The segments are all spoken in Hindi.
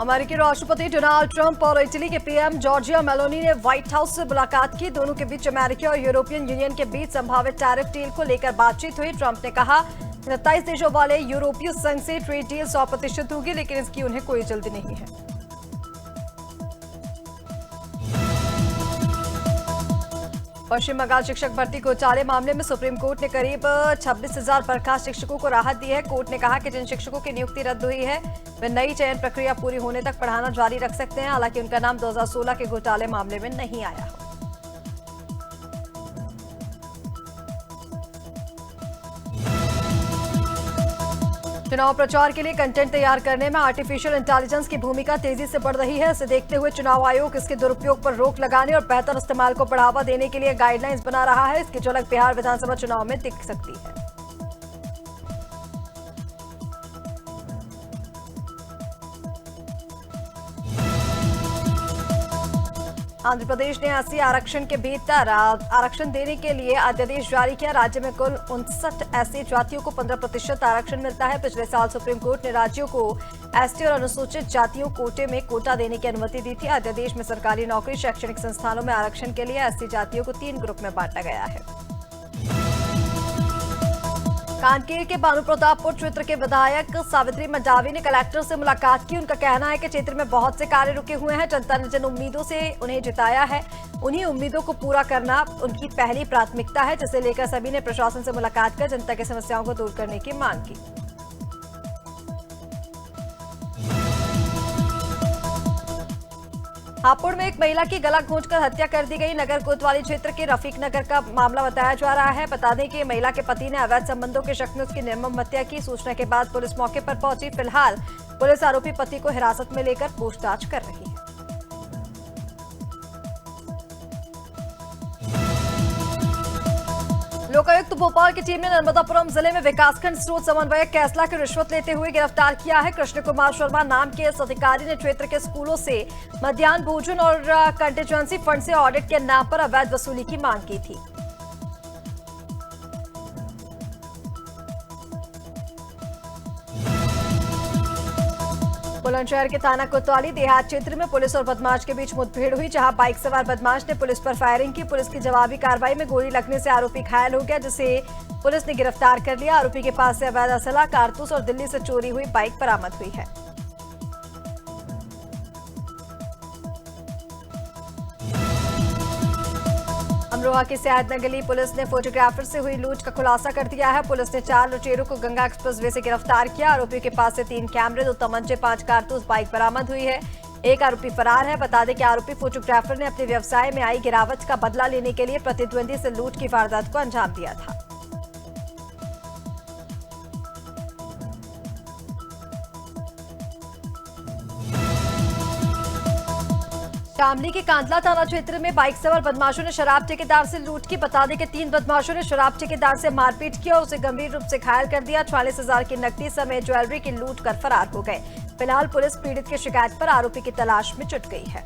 अमेरिकी राष्ट्रपति डोनाल्ड ट्रंप और इटली के पीएम जॉर्जिया मेलोनी ने व्हाइट हाउस से मुलाकात की। दोनों के बीच अमेरिका और यूरोपियन यूनियन के बीच संभावित टैरिफ डील को लेकर बातचीत हुई। ट्रंप ने कहा 27 देशों वाले यूरोपीय संघ से ट्रेड डील 100% होगी, लेकिन इसकी उन्हें कोई जल्दी नहीं है। पश्चिम बंगाल शिक्षक भर्ती घोटाले मामले में सुप्रीम कोर्ट ने करीब 26,000 बर्खास्त शिक्षकों को राहत दी है। कोर्ट ने कहा कि जिन शिक्षकों की नियुक्ति रद्द हुई है वे नई चयन प्रक्रिया पूरी होने तक पढ़ाना जारी रख सकते हैं। हालांकि उनका नाम 2016 के घोटाले मामले में नहीं आया। चुनाव प्रचार के लिए कंटेंट तैयार करने में आर्टिफिशियल इंटेलिजेंस की भूमिका तेजी से बढ़ रही है। इसे देखते हुए चुनाव आयोग इसके दुरुपयोग पर रोक लगाने और बेहतर इस्तेमाल को बढ़ावा देने के लिए गाइडलाइंस बना रहा है। इसकी झलक बिहार विधानसभा चुनाव में दिख सकती है। आंध्र प्रदेश ने एससी आरक्षण के भीतर आरक्षण देने के लिए अध्यादेश जारी किया। राज्य में कुल 59 ऐसी जातियों को 15% आरक्षण मिलता है। पिछले साल सुप्रीम कोर्ट ने राज्यों को एसटी और अनुसूचित जातियों कोटे में कोटा देने की अनुमति दी थी। अध्यादेश में सरकारी नौकरी, शैक्षणिक संस्थानों में आरक्षण के लिए एससी जातियों को 3 ग्रुप में बांटा गया है। कांकेर के भानु प्रतापपुर क्षेत्र के विधायक सावित्री मंडावी ने कलेक्टर से मुलाकात की। उनका कहना है कि क्षेत्र में बहुत से कार्य रुके हुए हैं। जनता ने जिन उम्मीदों से उन्हें जिताया है उन्हीं उम्मीदों को पूरा करना उनकी पहली प्राथमिकता है, जिसे लेकर सभी ने प्रशासन से मुलाकात कर जनता की समस्याओं को दूर करने की मांग की। हापुड़ में एक महिला की गला घोंचकर हत्या कर दी गई। नगर कोतवाली क्षेत्र के रफीक नगर का मामला बताया जा रहा है। बता दें कि महिला के पति ने अवैध संबंधों के शक में उसकी निर्मम हत्या की। सूचना के बाद पुलिस मौके पर पहुंची। फिलहाल पुलिस आरोपी पति को हिरासत में लेकर पूछताछ कर रही है। लोकायुक्त भोपाल की टीम ने नर्मदापुरम जिले में विकासखंड स्रोत समन्वयक कैसला की रिश्वत लेते हुए गिरफ्तार किया है। कृष्ण कुमार शर्मा नाम के इस अधिकारी ने क्षेत्र के स्कूलों से मध्याह्न भोजन और कंटीजेंसी फंड से ऑडिट के नाम पर अवैध वसूली की मांग की थी। बुलंदशहर के थाना कोतवाली देहात क्षेत्र में पुलिस और बदमाश के बीच मुठभेड़ हुई, जहां बाइक सवार बदमाश ने पुलिस पर फायरिंग की। पुलिस की जवाबी कार्रवाई में गोली लगने से आरोपी घायल हो गया, जिसे पुलिस ने गिरफ्तार कर लिया। आरोपी के पास से अवैध असला, कारतूस और दिल्ली से चोरी हुई बाइक बरामद हुई है। अमरोहा की सयादनगली पुलिस ने फोटोग्राफर से हुई लूट का खुलासा कर दिया है। पुलिस ने 4 लुटेरों को गंगा एक्सप्रेसवे से गिरफ्तार किया। आरोपियों के पास से 3 कैमरे, 2 तमंचे, 5 कारतूस, बाइक बरामद हुई है। एक आरोपी फरार है। बता दें कि आरोपी फोटोग्राफर ने अपने व्यवसाय में आई गिरावट का बदला लेने के लिए प्रतिद्वंदी से लूट की वारदात को अंजाम दिया था। शामली के कांदला थाना क्षेत्र में बाइक सवार बदमाशों ने शराब ठेकेदार से लूट की। बता दें कि 3 बदमाशों ने शराब ठेकेदार से मारपीट की और उसे गंभीर रूप से घायल कर दिया। 44,000 की नकदी समेत ज्वेलरी की लूट कर फरार हो गए। फिलहाल पुलिस पीड़ित की शिकायत पर आरोपी की तलाश में जुट गई है।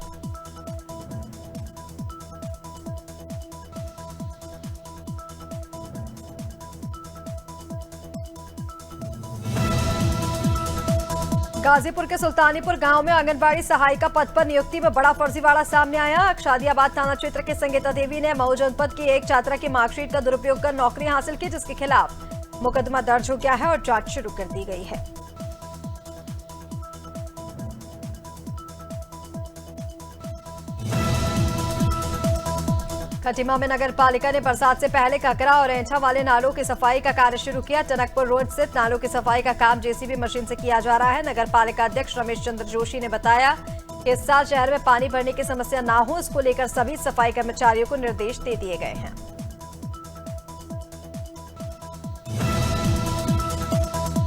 गाजीपुर के सुल्तानीपुर गांव में आंगनबाड़ी सहायिका पद पर नियुक्ति में बड़ा फर्जीवाड़ा सामने आया। शादियाबाद थाना क्षेत्र के संगीता देवी ने मऊ जनपद की एक छात्रा की मार्कशीट का दुरुपयोग कर नौकरी हासिल की, जिसके खिलाफ मुकदमा दर्ज हो गया है और जांच शुरू कर दी गई है। खटीमा में नगर पालिका ने बरसात से पहले ककरा और ऐंठा वाले नालों की सफाई का कार्य शुरू किया। टनकपुर रोड स्थित नालों की सफाई का काम जेसीबी मशीन से किया जा रहा है। नगर पालिका अध्यक्ष रमेश चंद्र जोशी ने बताया कि इस साल शहर में पानी भरने की समस्या न हो, इसको लेकर सभी सफाई कर्मचारियों को निर्देश दे दिए गए हैं।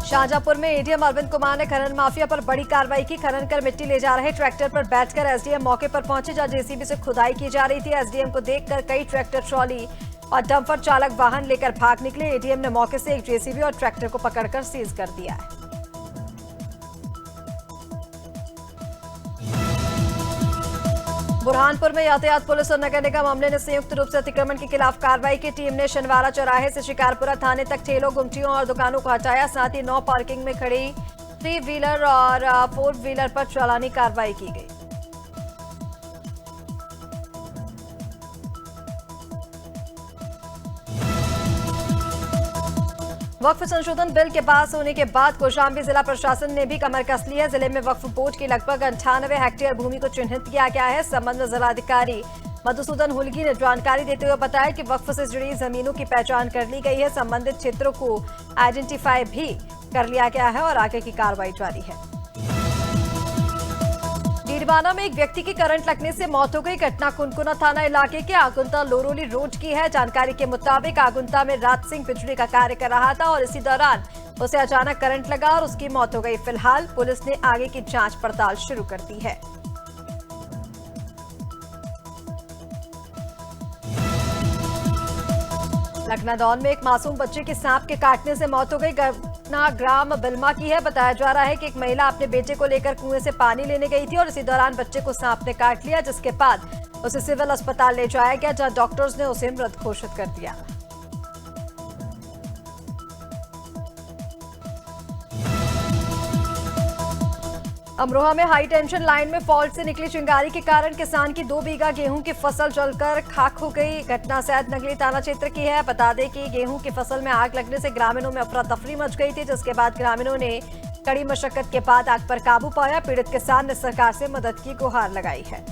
शाहजहांपुर में एडीएम अरविंद कुमार ने खनन माफिया पर बड़ी कार्रवाई की। खनन कर मिट्टी ले जा रहे ट्रैक्टर पर बैठकर एसडीएम मौके पर पहुंचे, जहां जेसीबी से खुदाई की जा रही थी। एसडीएम को देखकर कई ट्रैक्टर, ट्रॉली और डंपर चालक वाहन लेकर भाग निकले। एडीएम ने मौके से एक जेसीबी और ट्रैक्टर को पकड़कर सीज कर दिया है। बुरहानपुर में यातायात पुलिस और नगर निगम अमले ने संयुक्त रूप से अतिक्रमण के खिलाफ कार्रवाई की। टीम ने शनिवारा चौराहे से शिकारपुरा थाने तक ठेलों, गुमटियों और दुकानों को हटाया। साथ ही 9 पार्किंग में खड़ी थ्री व्हीलर और फोर व्हीलर पर चालानी कार्रवाई की गई। वक्फ संशोधन बिल के पास होने के बाद कौशाम्बी जिला प्रशासन ने भी कमर कस ली है। जिले में वक्फ बोर्ड की लगभग 98 हेक्टेयर भूमि को चिन्हित किया गया है। इस संबंध में जिलाधिकारी मधुसूदन हुलगी ने जानकारी देते हुए बताया कि वक्फ से जुड़ी जमीनों की पहचान कर ली गई है। संबंधित क्षेत्रों को आइडेंटिफाई भी कर लिया गया है और आगे की कार्रवाई जारी है। डीडवाना में एक व्यक्ति की करंट लगने से मौत हो गई। घटना कुनकुना थाना इलाके के आगुंता लोरोली रोड की है। जानकारी के मुताबिक आगुंता में राज सिंह बिजली का कार्य कर रहा था और इसी दौरान उसे अचानक करंट लगा और उसकी मौत हो गई। फिलहाल पुलिस ने आगे की जांच पड़ताल शुरू कर दी है। लखनादौन में एक मासूम बच्चे की सांप के काटने से मौत हो गई। घटना ग्राम बिल्मा की है। बताया जा रहा है कि एक महिला अपने बेटे को लेकर कुएं से पानी लेने गई थी और इसी दौरान बच्चे को सांप ने काट लिया, जिसके बाद उसे सिविल अस्पताल ले जाया गया, जहां डॉक्टर्स ने उसे मृत घोषित कर दिया। अमरोहा में हाई टेंशन लाइन में फॉल्ट से निकली चिंगारी के कारण किसान की 2 बीघा गेहूं की फसल जलकर खाक हो गई। घटना सैद नगली थाना क्षेत्र की है। बता दें कि गेहूं की फसल में आग लगने से ग्रामीणों में अफरा तफरी मच गई थी, जिसके बाद ग्रामीणों ने कड़ी मशक्कत के बाद आग पर काबू पाया। पीड़ित किसान ने सरकार से मदद की गुहार लगाई है।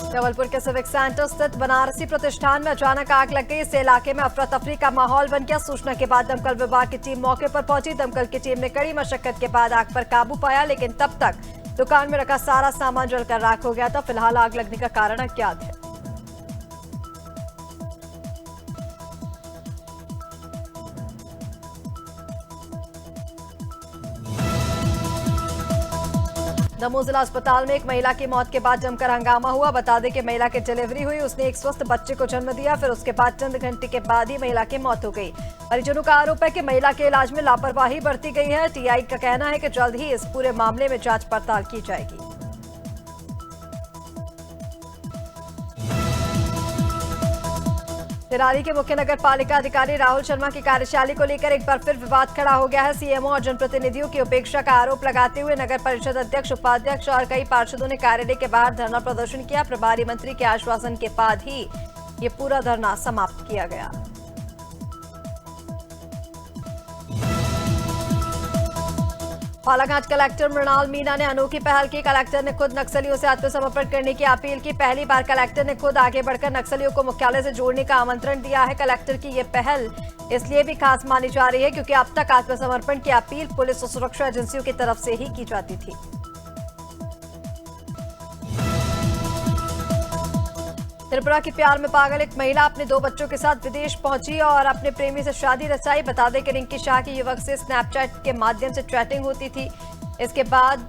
जबलपुर के सिविक सेंटर स्थित बनारसी प्रतिष्ठान में अचानक आग लग गई। इससे इलाके में अफरा तफरी का माहौल बन गया। सूचना के बाद दमकल विभाग की टीम मौके पर पहुंची। दमकल की टीम ने कड़ी मशक्कत के बाद आग पर काबू पाया, लेकिन तब तक दुकान में रखा सारा सामान जलकर राख हो गया था। फिलहाल आग लगने का कारण अज्ञात है। दमोह जिला अस्पताल में एक महिला की मौत के बाद जमकर हंगामा हुआ। बता दें कि महिला की डिलीवरी हुई, उसने एक स्वस्थ बच्चे को जन्म दिया, फिर उसके बाद चंद घंटे के बाद ही महिला की मौत हो गई। परिजनों का आरोप है कि महिला के इलाज में लापरवाही बरती गई है। टीआई का कहना है कि जल्द ही इस पूरे मामले में जांच पड़ताल की जाएगी। तिराली के मुख्य नगर पालिका अधिकारी राहुल शर्मा की कार्यशैली को लेकर एक बार फिर विवाद खड़ा हो गया है। सीएमओ और जनप्रतिनिधियों की उपेक्षा का आरोप लगाते हुए नगर परिषद अध्यक्ष, उपाध्यक्ष और कई पार्षदों ने कार्यालय के बाहर धरना प्रदर्शन किया। प्रभारी मंत्री के आश्वासन के बाद ही ये पूरा धरना समाप्त किया गया। बालाघाट कलेक्टर मृणाल मीणा ने अनोखी पहल की। कलेक्टर ने खुद नक्सलियों से आत्मसमर्पण करने की अपील की। पहली बार कलेक्टर ने खुद आगे बढ़कर नक्सलियों को मुख्यालय से जोड़ने का आमंत्रण दिया है। कलेक्टर की ये पहल इसलिए भी खास मानी जा रही है क्योंकि अब तक आत्मसमर्पण की अपील पुलिस और सुरक्षा एजेंसियों की तरफ से ही की जाती थी। त्रिपुरा के प्यार में पागल एक महिला अपने 2 बच्चों के साथ विदेश पहुंची और अपने प्रेमी से शादी रचाई। बता दें कि रिंकी शाह की युवक से स्नैपचैट के माध्यम से चैटिंग होती थी। इसके बाद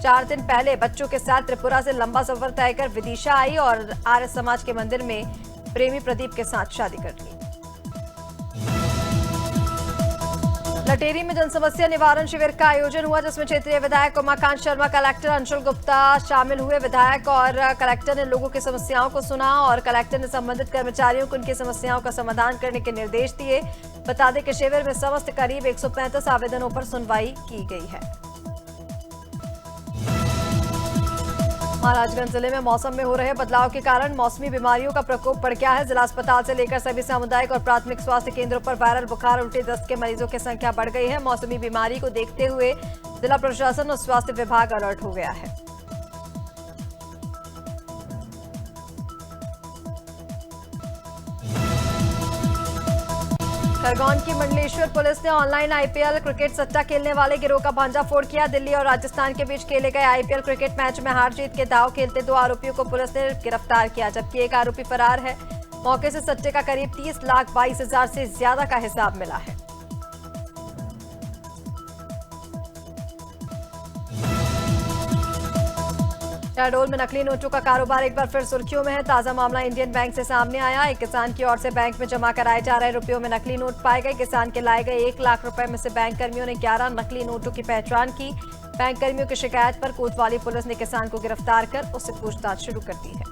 4 दिन पहले बच्चों के साथ त्रिपुरा से लंबा सफर तय कर विदिशा आई और आर्य समाज के मंदिर में प्रेमी प्रदीप के साथ शादी कर ली। लटेरी में जनसमस्या निवारण शिविर का आयोजन हुआ, जिसमें क्षेत्रीय विधायक उमाकांत शर्मा, कलेक्टर अंशुल गुप्ता शामिल हुए। विधायक और कलेक्टर ने लोगों की समस्याओं को सुना और कलेक्टर ने संबंधित कर्मचारियों को उनकी समस्याओं का समाधान करने के निर्देश दिए। बता दें कि शिविर में समस्त करीब 135 आवेदनों पर सुनवाई की गई है। महाराजगंज जिले में मौसम में हो रहे बदलाव के कारण मौसमी बीमारियों का प्रकोप बढ़ गया है। जिला अस्पताल से लेकर सभी सामुदायिक और प्राथमिक स्वास्थ्य केंद्रों पर वायरल बुखार, उल्टी, दस्त के मरीजों की संख्या बढ़ गई है। मौसमी बीमारी को देखते हुए जिला प्रशासन और स्वास्थ्य विभाग अलर्ट हो गया है। खरगोन की मंडलेश्वर पुलिस ने ऑनलाइन आईपीएल क्रिकेट सट्टा खेलने वाले गिरोह का भांडाफोड़ किया। दिल्ली और राजस्थान के बीच खेले गए आईपीएल क्रिकेट मैच में हार जीत के दांव खेलते 2 आरोपियों को पुलिस ने गिरफ्तार किया, जबकि एक आरोपी फरार है। मौके से सट्टे का करीब 30,22,000 से ज्यादा का हिसाब मिला है। शहडोल में नकली नोटों का कारोबार एक बार फिर सुर्खियों में है। ताजा मामला इंडियन बैंक से सामने आया। एक किसान की ओर से बैंक में जमा कराए जा रहे रुपयों में नकली नोट पाए गए। किसान के लाए गए 1 लाख रुपए में से बैंक कर्मियों ने 11 नकली नोटों की पहचान की। बैंक कर्मियों की शिकायत पर कोतवाली पुलिस ने किसान को गिरफ्तार कर उससे पूछताछ शुरू कर दी है।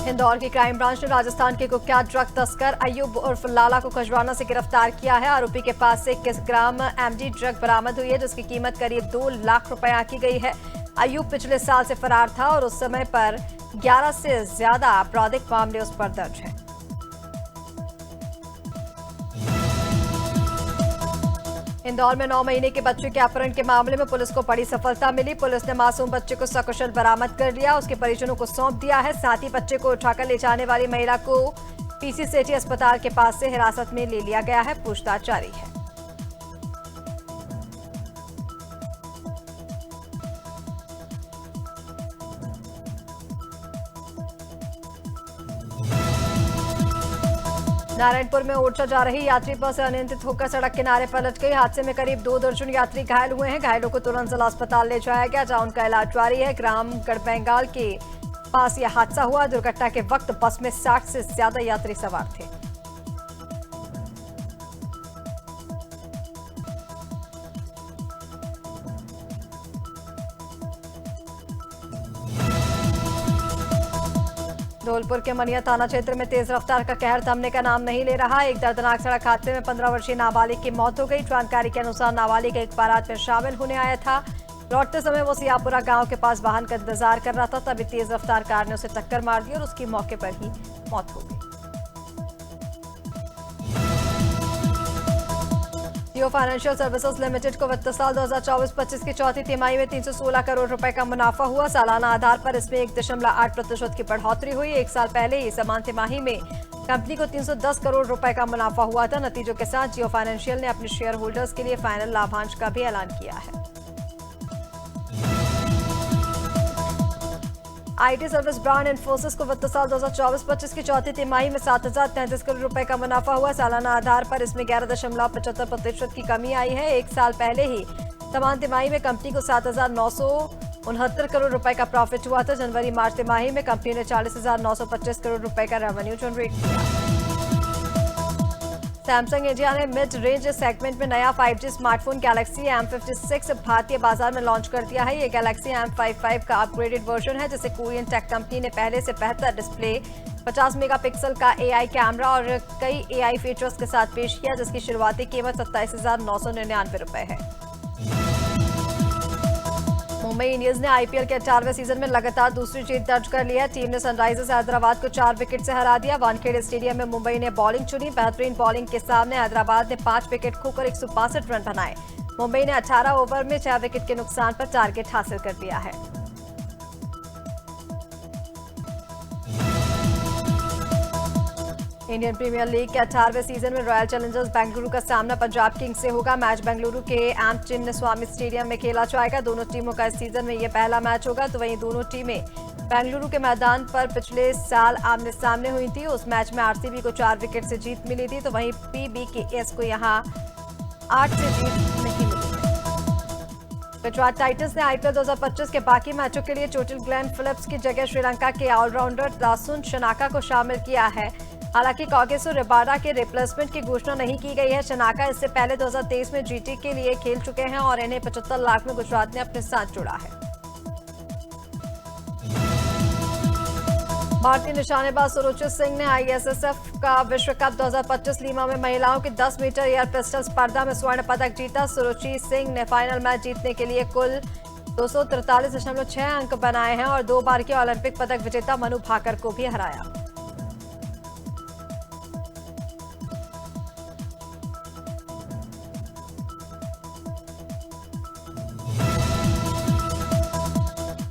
इंदौर की क्राइम ब्रांच ने राजस्थान के कुख्यात ड्रग तस्कर अयूब उर्फ लाला को खजवाना से गिरफ्तार किया है। आरोपी के पास से 21 ग्राम एमडी ड्रग बरामद हुई है, जिसकी कीमत करीब 2 लाख रुपए आंकी गई है। अयूब पिछले साल से फरार था और उस समय पर 11 से ज्यादा आपराधिक मामले उस पर दर्ज हैं। इंदौर में 9 महीने के बच्चे के अपहरण के मामले में पुलिस को बड़ी सफलता मिली। पुलिस ने मासूम बच्चे को सकुशल बरामद कर लिया, उसके परिजनों को सौंप दिया है। साथ ही बच्चे को उठाकर ले जाने वाली महिला को पीसी सेठी अस्पताल के पास से हिरासत में ले लिया गया है। पूछताछ जारी है। नारायणपुर में ओरछा जा रही यात्री बस अनियंत्रित होकर सड़क किनारे पलट गई। हादसे में करीब 2 दर्जन यात्री घायल हुए हैं। घायलों को तुरंत जिला अस्पताल ले जाया गया, जहां उनका इलाज जारी है। ग्राम गढ़बेंगाल के पास यह हादसा हुआ। दुर्घटना के वक्त बस में 60 से ज्यादा यात्री सवार थे। धौलपुर के मनिया थाना क्षेत्र में तेज रफ्तार का कहर थमने का नाम नहीं ले रहा। एक दर्दनाक सड़क हादसे में 15 वर्षीय नाबालिग की मौत हो गई। जानकारी के अनुसार नाबालिग एक बारात में शामिल होने आया था। लौटते समय वो सियापुरा गांव के पास वाहन का इंतजार कर रहा था, तभी तेज रफ्तार कार ने उसे टक्कर मार दी और उसकी मौके पर ही मौत हो गई। जियो फाइनेंशियल सर्विसेज लिमिटेड को वित्त साल 2024-25 की चौथी तिमाही में 316 करोड़ रुपए का मुनाफा हुआ। सालाना आधार पर इसमें 1.8% की बढ़ोतरी हुई। एक साल पहले ही समान तिमाही में कंपनी को 310 करोड़ रुपए का मुनाफा हुआ था। नतीजों के साथ जियो फाइनेंशियल ने अपने शेयर होल्डर्स के लिए फाइनल लाभांश का भी ऐलान किया है। आईटी सर्विस ब्रांड इन्फोसिस को वित्त साल 2024-25 की चौथी तिमाही में 7,033 करोड़ रुपए का मुनाफा हुआ। सालाना आधार पर इसमें 11.75% की कमी आई है। एक साल पहले ही समान तिमाही में कंपनी को 7,969 करोड़ रुपए का प्रॉफिट हुआ था। जनवरी मार्च तिमाही में कंपनी ने 40,925 करोड़ रुपए का रेवेन्यू जनरेट किया। सैमसंग इंडिया ने मिड रेंज सेगमेंट में नया 5G स्मार्टफोन गैलेक्सी M56 भारतीय बाजार में लॉन्च कर दिया है। ये गैलेक्सी M55 का अपग्रेडेड वर्जन है, जिसे कोरियन टेक कंपनी ने पहले से बेहतर डिस्प्ले, 50 मेगापिक्सल का AI कैमरा और कई AI फीचर्स के साथ पेश किया, जिसकी शुरुआती कीमत 27,999 रुपए है। मुंबई इंडियंस ने आईपीएल के 18वें सीजन में लगातार दूसरी जीत दर्ज कर ली है। टीम ने सनराइजर्स हैदराबाद को 4 विकेट से हरा दिया। वानखेड़े स्टेडियम में मुंबई ने बॉलिंग चुनी। बेहतरीन बॉलिंग के सामने हैदराबाद ने 5 विकेट खोकर 162 रन बनाए। मुंबई ने 18 ओवर में 6 विकेट के नुकसान पर टारगेट हासिल कर लिया है। इंडियन प्रीमियर लीग के 18वें सीजन में रॉयल चैलेंजर्स बेंगलुरु का सामना पंजाब किंग्स से होगा। मैच बेंगलुरु के एम चिन्नस्वामी स्टेडियम में खेला जाएगा। दोनों टीमों का इस सीजन में यह पहला मैच होगा। तो वहीं दोनों टीमें बेंगलुरु के मैदान पर पिछले साल आमने सामने हुई थी। उस मैच में आरसीबी को 4 विकेट से जीत मिली थी, तो वहीं पीबीकेएस को यहां 8 से जीत नहीं मिली। गुजरात टाइटंस ने आईपीएल 2025 के बाकी मैचों के लिए चोटिल ग्लेन फिलिप्स की जगह श्रीलंका के ऑलराउंडर दासुन शनाका को शामिल किया है। हालांकि कागिसो रबाडा के रिप्लेसमेंट की घोषणा नहीं की गई है। शनाका इससे पहले 2023 में जीटी के लिए खेल चुके हैं और इन्हें 75 लाख में गुजरात ने अपने साथ जोड़ा है। भारतीय निशानेबाज सुरुचि सिंह ने आईएसएसएफ का विश्व कप 2025 लीमा में महिलाओं की 10 मीटर एयर पिस्टल स्पर्धा में स्वर्ण पदक जीता। सुरुचि सिंह ने फाइनल मैच जीतने के लिए कुल 243.6 अंक बनाए हैं और 2 बार के ओलंपिक पदक विजेता मनु भाकर को भी हराया।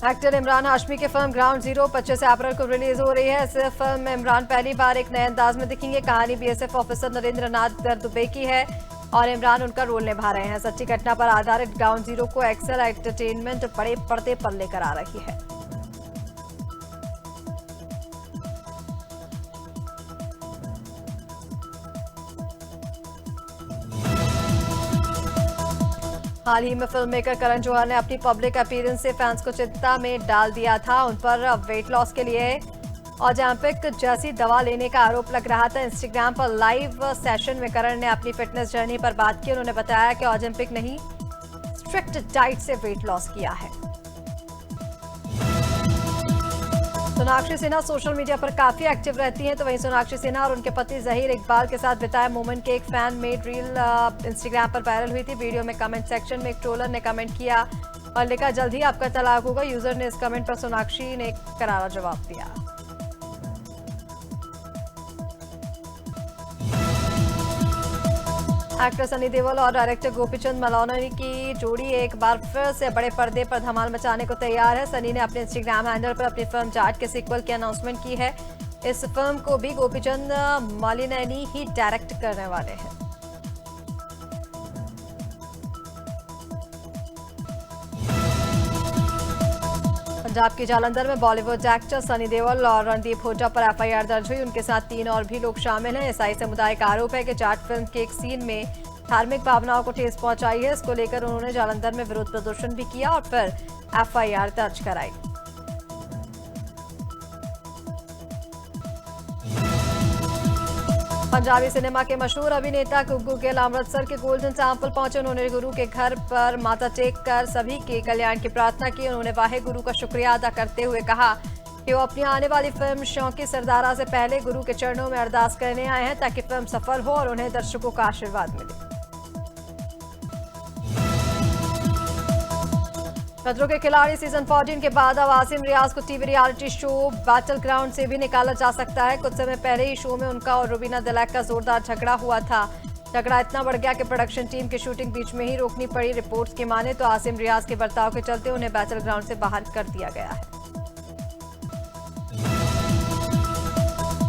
एक्टर इमरान हाशमी की फिल्म ग्राउंड जीरो 25 अप्रैल को रिलीज हो रही है। इस फिल्म में इमरान पहली बार एक नए अंदाज में दिखेंगे। कहानी बीएसएफ ऑफिसर नरेंद्र नाथ दुबे की है और इमरान उनका रोल निभा रहे हैं। सच्ची घटना पर आधारित ग्राउंड जीरो को एक्सेल एंटरटेनमेंट बड़े पर्दे पर लेकर आ रही है। हाल ही में फिल्म मेकर करण जौहर ने अपनी पब्लिक अपीयरेंस से फैंस को चिंता में डाल दिया था। उन पर वेट लॉस के लिए ऑजेम्पिक जैसी दवा लेने का आरोप लग रहा था। इंस्टाग्राम पर लाइव सेशन में करण ने अपनी फिटनेस जर्नी पर बात की। उन्होंने बताया कि ऑजेम्पिक नहीं, स्ट्रिक्ट डाइट से वेट लॉस किया है। सोनाक्षी सिन्हा सोशल मीडिया पर काफी एक्टिव रहती हैं, तो वहीं सोनाक्षी सिन्हा और उनके पति जहीर इकबाल के साथ बिताए मोमेंट के एक फैन मेड रील इंस्टाग्राम पर वायरल हुई थी। वीडियो में कमेंट सेक्शन में एक ट्रोलर ने कमेंट किया और लिखा, जल्द ही आपका तलाक होगा। यूजर ने इस कमेंट पर सोनाक्षी ने करारा जवाब दिया। एक्टर सनी देओल और डायरेक्टर गोपीचंद मलानी की जोड़ी एक बार फिर से बड़े पर्दे पर धमाल मचाने को तैयार है। सनी ने अपने इंस्टाग्राम हैंडल पर अपनी फिल्म जाट के सीक्वल की अनाउंसमेंट की है। इस फिल्म को भी गोपीचंद मलानी ही डायरेक्ट करने वाले हैं। पंजाब के जालंधर में बॉलीवुड एक्टर सनी देओल और रणदीप हुड्डा पर एफआईआर दर्ज हुई। उनके साथ 3 और भी लोग शामिल हैं। ईसाई समुदाय का आरोप है कि जाट फिल्म के एक सीन में धार्मिक भावनाओं को ठेस पहुंचाई है। इसको लेकर उन्होंने जालंधर में विरोध प्रदर्शन भी किया और फिर एफआईआर दर्ज कराई। पंजाबी सिनेमा के मशहूर अभिनेता गुग्गू गिल अमृतसर के गोल्डन टेंपल पहुंचे। उन्होंने गुरु के घर पर माथा टेक कर सभी के कल्याण की प्रार्थना की। उन्होंने वाहे गुरु का शुक्रिया अदा करते हुए कहा कि वो अपनी आने वाली फिल्म शौकी सरदारा से पहले गुरु के चरणों में अरदास करने आए हैं ताकि फिल्म सफल हो और उन्हें दर्शकों का आशीर्वाद मिले। खतरों के खिलाड़ी सीजन 14 के बाद अब आसिम रियाज को TV reality show battle ground से भी निकाला जा सकता है। कुछ समय पहले ही शो में उनका और रुबीना दिलैक का जोरदार झगड़ा हुआ था। झगड़ा इतना बढ़ गया कि प्रोडक्शन टीम की शूटिंग बीच में ही रोकनी पड़ी। रिपोर्ट्स की माने तो आसिम रियाज के बर्ताव के चलते उन्हें बैटल ग्राउंड से बाहर कर दिया गया है।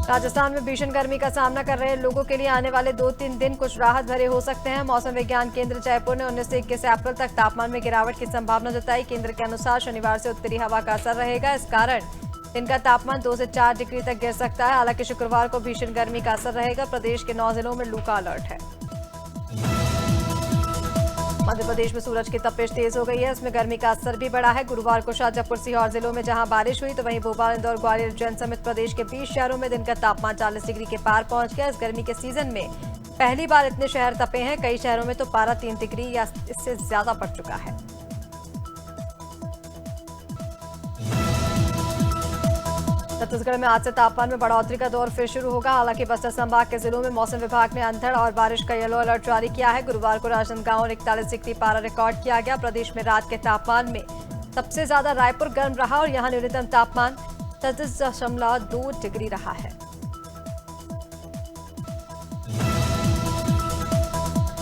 राजस्थान में भीषण गर्मी का सामना कर रहे लोगों के लिए आने वाले 2-3 दिन कुछ राहत भरे हो सकते हैं। मौसम विज्ञान केंद्र जयपुर ने 19 से 21 अप्रैल तक तापमान में गिरावट की संभावना जताई। केंद्र के अनुसार शनिवार से उत्तरी हवा का असर रहेगा। इस कारण दिन का तापमान 2 से 4 डिग्री तक गिर सकता है। हालांकि शुक्रवार को भीषण गर्मी का असर रहेगा। प्रदेश के 9 जिलों में लू का अलर्ट है। मध्य प्रदेश में सूरज की तपिश तेज हो गई है। इसमें गर्मी का असर भी बढ़ा है। गुरुवार को शाजापुर सीहोर जिलों में जहां बारिश हुई, तो वहीं भोपाल, इंदौर, ग्वालियर, उज्जैन समेत प्रदेश के 20 शहरों में दिन का तापमान 40 डिग्री के पार पहुंच गया। इस गर्मी के सीजन में पहली बार इतने शहर तपे हैं। कई शहरों में तो पारा 3 डिग्री या इससे ज्यादा बढ़ चुका है। छत्तीसगढ़ में आज से तापमान में बढ़ोतरी का दौर फिर शुरू होगा। हालांकि बस्तर संभाग के जिलों में मौसम विभाग ने अंधड़ और बारिश का येलो अलर्ट जारी किया है। गुरुवार को राजनांदगांव और 41 डिग्री पारा रिकॉर्ड किया गया। प्रदेश में रात के तापमान में सबसे ज्यादा रायपुर गर्म रहा और यहां न्यूनतम तापमान 33.2 डिग्री रहा है।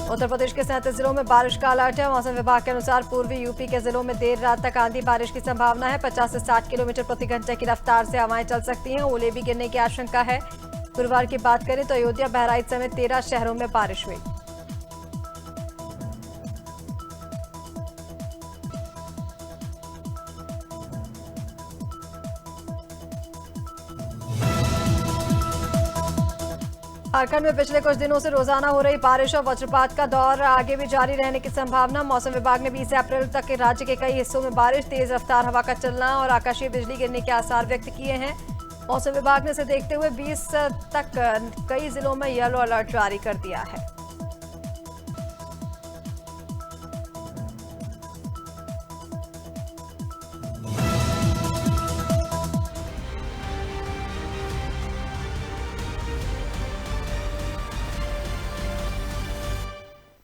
उत्तर प्रदेश के 37 जिलों में बारिश का अलर्ट है। मौसम विभाग के अनुसार पूर्वी यूपी के जिलों में देर रात तक आंधी बारिश की संभावना है। 50 से 60 किलोमीटर प्रति घंटे की रफ्तार से हवाएं चल सकती हैं। ओले भी गिरने की आशंका है। गुरुवार की बात करें तो अयोध्या, बहराइच समेत 13 शहरों में बारिश हुई। झारखंड में पिछले कुछ दिनों से रोजाना हो रही बारिश और वज्रपात का दौर आगे भी जारी रहने की संभावना। मौसम विभाग ने 20 अप्रैल तक के राज्य के कई हिस्सों में बारिश, तेज रफ्तार हवा का चलना और आकाशीय बिजली गिरने के आसार व्यक्त किए हैं। मौसम विभाग ने इसे देखते हुए 20 तक कई जिलों में येलो अलर्ट जारी कर दिया है।